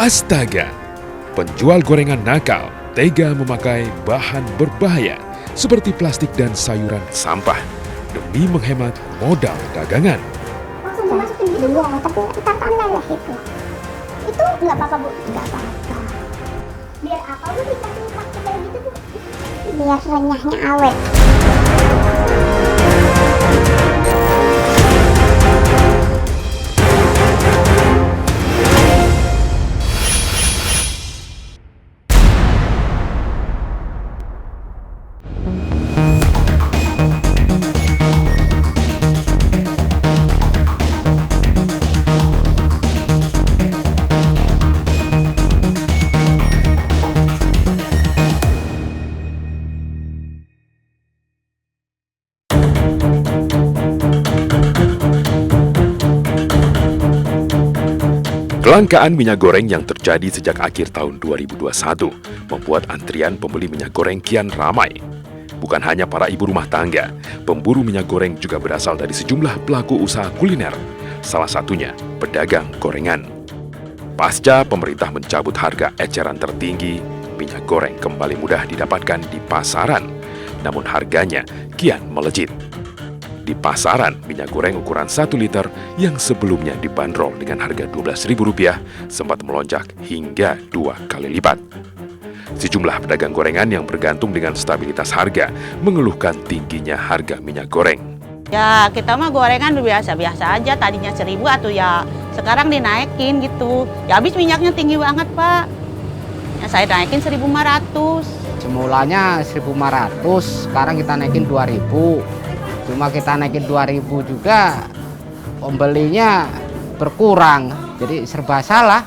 Astaga, penjual gorengan nakal tega memakai bahan berbahaya seperti plastik dan sayuran sampah demi menghemat modal dagangan. Langsung dimasukin gitu bu, tapi kita leleh itu. Itu nggak apa-apa bu, nggak apa-apa. Biar apa bu dikasih plastik kayak gitu bu? Biar renyahnya awet. Kelangkaan minyak goreng yang terjadi sejak akhir tahun 2021 membuat antrian pembeli minyak goreng kian ramai. Bukan hanya para ibu rumah tangga, pemburu minyak goreng juga berasal dari sejumlah pelaku usaha kuliner, salah satunya pedagang gorengan. Pasca pemerintah mencabut harga eceran tertinggi, minyak goreng kembali mudah didapatkan di pasaran, namun harganya kian melejit. Di pasaran, minyak goreng ukuran 1 liter yang sebelumnya dibanderol dengan harga Rp12.000 sempat melonjak hingga 2 kali lipat. Sejumlah pedagang gorengan yang bergantung dengan stabilitas harga mengeluhkan tingginya harga minyak goreng. Ya kita mah gorengan biasa-biasa aja, tadinya 1.000 atau ya sekarang dinaikin gitu. Ya habis minyaknya tinggi banget Pak. Ya saya naikin 1.500. Semulanya 1.500, sekarang kita naikin 2.000. Cuma kita naikin 2.000 juga, pembelinya berkurang, jadi serba salah.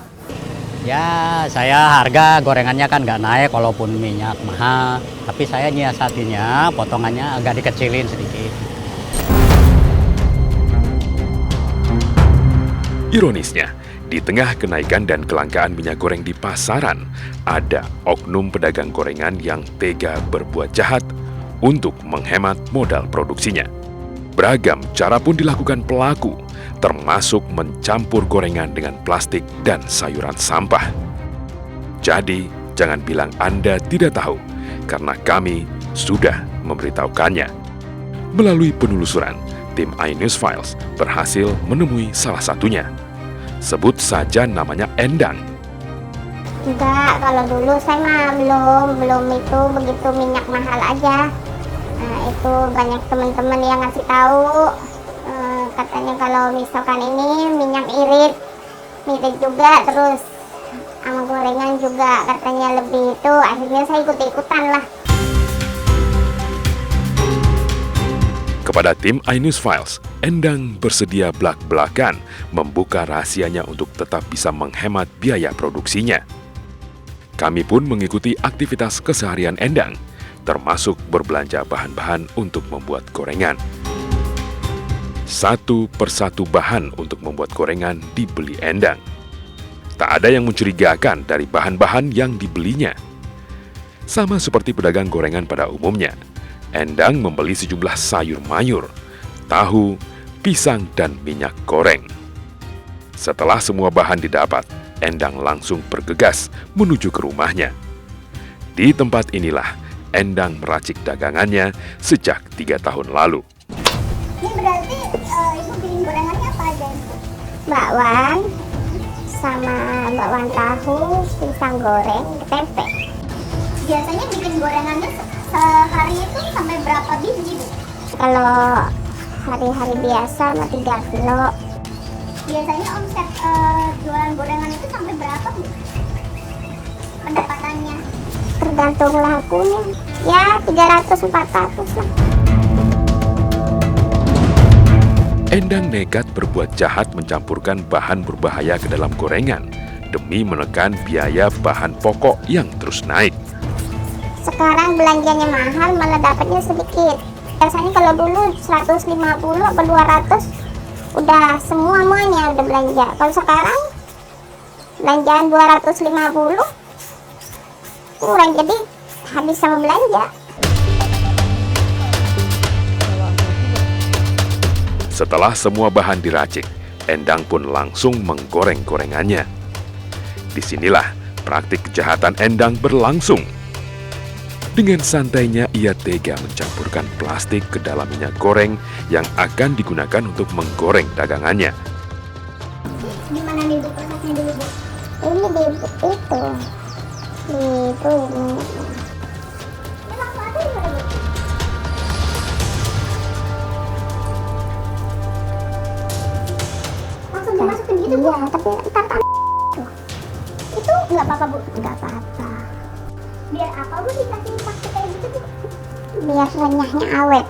Ya, saya harga gorengannya kan nggak naik walaupun minyak mahal. Tapi saya nyiasatinya, potongannya agak dikecilin sedikit. Ironisnya, di tengah kenaikan dan kelangkaan minyak goreng di pasaran, ada oknum pedagang gorengan yang tega berbuat jahat untuk menghemat modal produksinya. Beragam cara pun dilakukan pelaku, termasuk mencampur gorengan dengan plastik dan sayuran sampah. Jadi, jangan bilang Anda tidak tahu, karena kami sudah memberitahukannya. Melalui penelusuran, tim iNews Files berhasil menemui salah satunya. Sebut saja namanya Endang. Enggak, kalau dulu saya mah belum itu begitu minyak mahal aja. Nah, itu banyak teman-teman yang ngasih tahu, katanya kalau misalkan ini minyak irit juga, terus sama gorengan juga katanya lebih itu, akhirnya saya ikut-ikutan lah. Kepada tim iNews Files, Endang bersedia belak-belakan membuka rahasianya untuk tetap bisa menghemat biaya produksinya. Kami pun mengikuti aktivitas keseharian Endang, termasuk berbelanja bahan-bahan untuk membuat gorengan. Satu persatu bahan untuk membuat gorengan dibeli Endang. Tak ada yang mencurigakan dari bahan-bahan yang dibelinya. Sama seperti pedagang gorengan pada umumnya, Endang membeli sejumlah sayur mayur, tahu, pisang, dan minyak goreng. Setelah semua bahan didapat, Endang langsung bergegas menuju ke rumahnya. Di tempat inilah Endang meracik dagangannya sejak 3 tahun lalu. Ini berarti ibu bikin gorengannya apa aja? Bakwan, sama bakwan tahu, pisang goreng, tempe. Biasanya bikin gorengannya sehari itu sampai berapa biji bu? Kalau hari-hari biasa mah 3 kilo. Biasanya omset jualan gorengan itu sampai berapa bu? Pendapatannya? Tergantung lakunya, ya 300-400 lah. Endang nekat berbuat jahat mencampurkan bahan berbahaya ke dalam gorengan demi menekan biaya bahan pokok yang terus naik. Sekarang belanjanya mahal, malah dapatnya sedikit. Biasanya kalau dulu 150 atau 200 udah semuanya udah belanja. Kalau sekarang belanjaan 250 kurang, jadi habis sama belanja. Setelah semua bahan diracik, Endang pun langsung menggoreng gorengannya. Disinilah praktik kejahatan Endang berlangsung. Dengan santainya ia tega mencampurkan plastik ke dalam minyak goreng yang akan digunakan untuk menggoreng dagangannya. Gimana nih Bu prosesnya dulu Bu? Ini di itu. Ini langsung aja gimana Bu? Langsung dimasukin gitu Bu? Iya, tapi ntar itu nggak apa-apa Bu? Nggak apa-apa. Biar apa Bu dikasih plastik kayak gitu Bu? Biar renyahnya awet.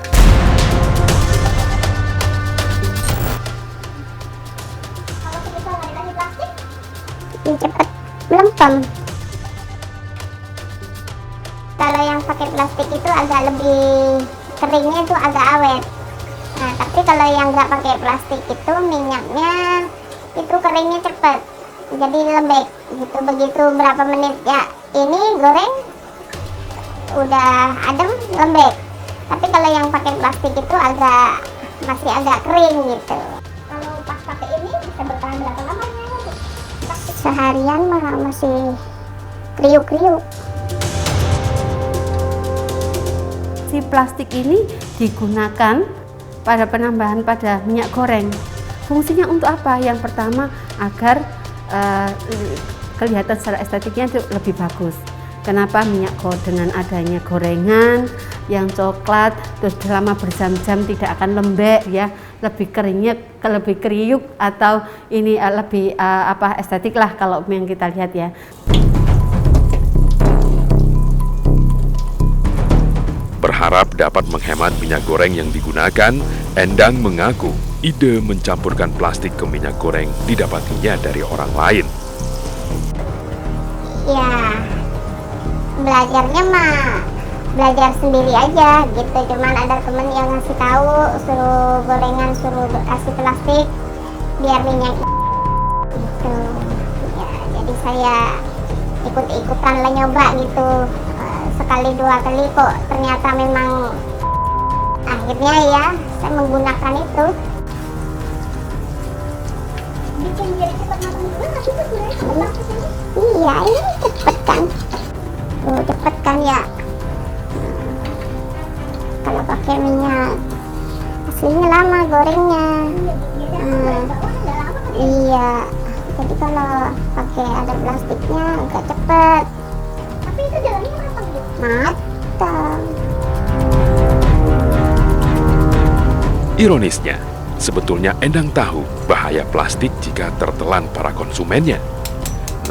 Kalau semisal nggak dikasih plastik, ya cepet melempem. Kalau yang pakai plastik itu agak lebih keringnya itu agak awet. Nah, tapi kalau yang nggak pakai plastik itu minyaknya itu keringnya cepet, jadi lembek gitu. Begitu berapa menit ya ini goreng udah adem lembek. Tapi kalau yang pakai plastik itu masih agak kering gitu. Kalau pas pakai ini bisa bertahan berapa lamanya Bu? Seharian masih kriuk-kriuk. Si plastik ini digunakan pada penambahan pada minyak goreng. Fungsinya untuk apa? Yang pertama agar kelihatan secara estetiknya itu lebih bagus. Kenapa minyak dengan adanya gorengan yang coklat terus selama berjam-jam tidak akan lembek ya, lebih keringnya lebih kriuk atau ini lebih estetik lah kalau yang kita lihat ya. Berharap dapat menghemat minyak goreng yang digunakan, Endang mengaku ide mencampurkan plastik ke minyak goreng didapatinya dari orang lain. Ya, belajarnya mah belajar sendiri aja gitu. Cuman ada temen yang ngasih tahu suruh gorengan, suruh kasih plastik biar minyak gitu. Ya, jadi saya ikut-ikutan lah nyoba gitu. Sekali dua kali kok ternyata memang akhirnya ya saya menggunakan itu. Bikin jadi cepat matang juga nggak sih sebenarnya kalau plastik ini? Iya, ini cepet kan. Tuh cepet kan ya. Kalau pakai minyak aslinya lama gorengnya. Iya, jadi kalau pakai ada plastiknya agak cepet. Tapi itu jalannya matang gitu? Matang. Ironisnya, sebetulnya Endang tahu bahaya plastik jika tertelan para konsumennya.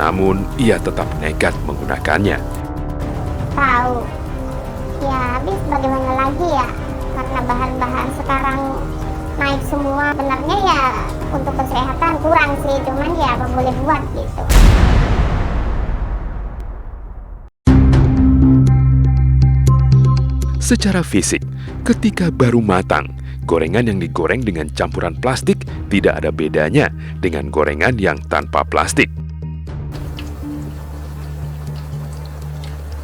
Namun, ia tetap nekat menggunakannya. Tahu. Ya, habis bagaimana lagi ya? Karena bahan-bahan sekarang naik semua. Benarnya ya untuk kesehatan kurang sih, cuman ya apa boleh buat gitu. Secara fisik, ketika baru matang, gorengan yang digoreng dengan campuran plastik tidak ada bedanya dengan gorengan yang tanpa plastik.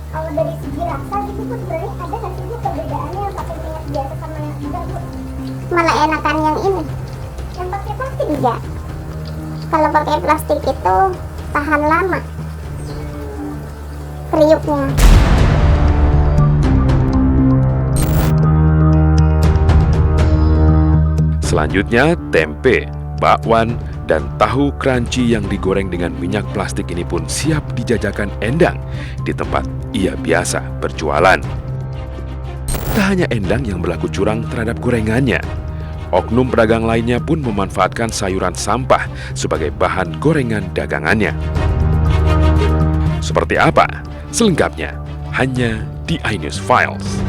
Kalau dari segi rasa gitu Bu, sebenarnya ada nggak sih Bu perbedaannya yang pakai minyak biasa sama yang enggak Bu? Malah enakan yang ini, yang pakai plastik enggak. Kalau pakai plastik itu tahan lama kriuknya. Selanjutnya, tempe, bakwan, dan tahu crunchy yang digoreng dengan minyak plastik ini pun siap dijajakan Endang di tempat ia biasa berjualan. Tak hanya Endang yang berlaku curang terhadap gorengannya, oknum pedagang lainnya pun memanfaatkan sayuran sampah sebagai bahan gorengan dagangannya. Seperti apa? Selengkapnya hanya di iNews Files.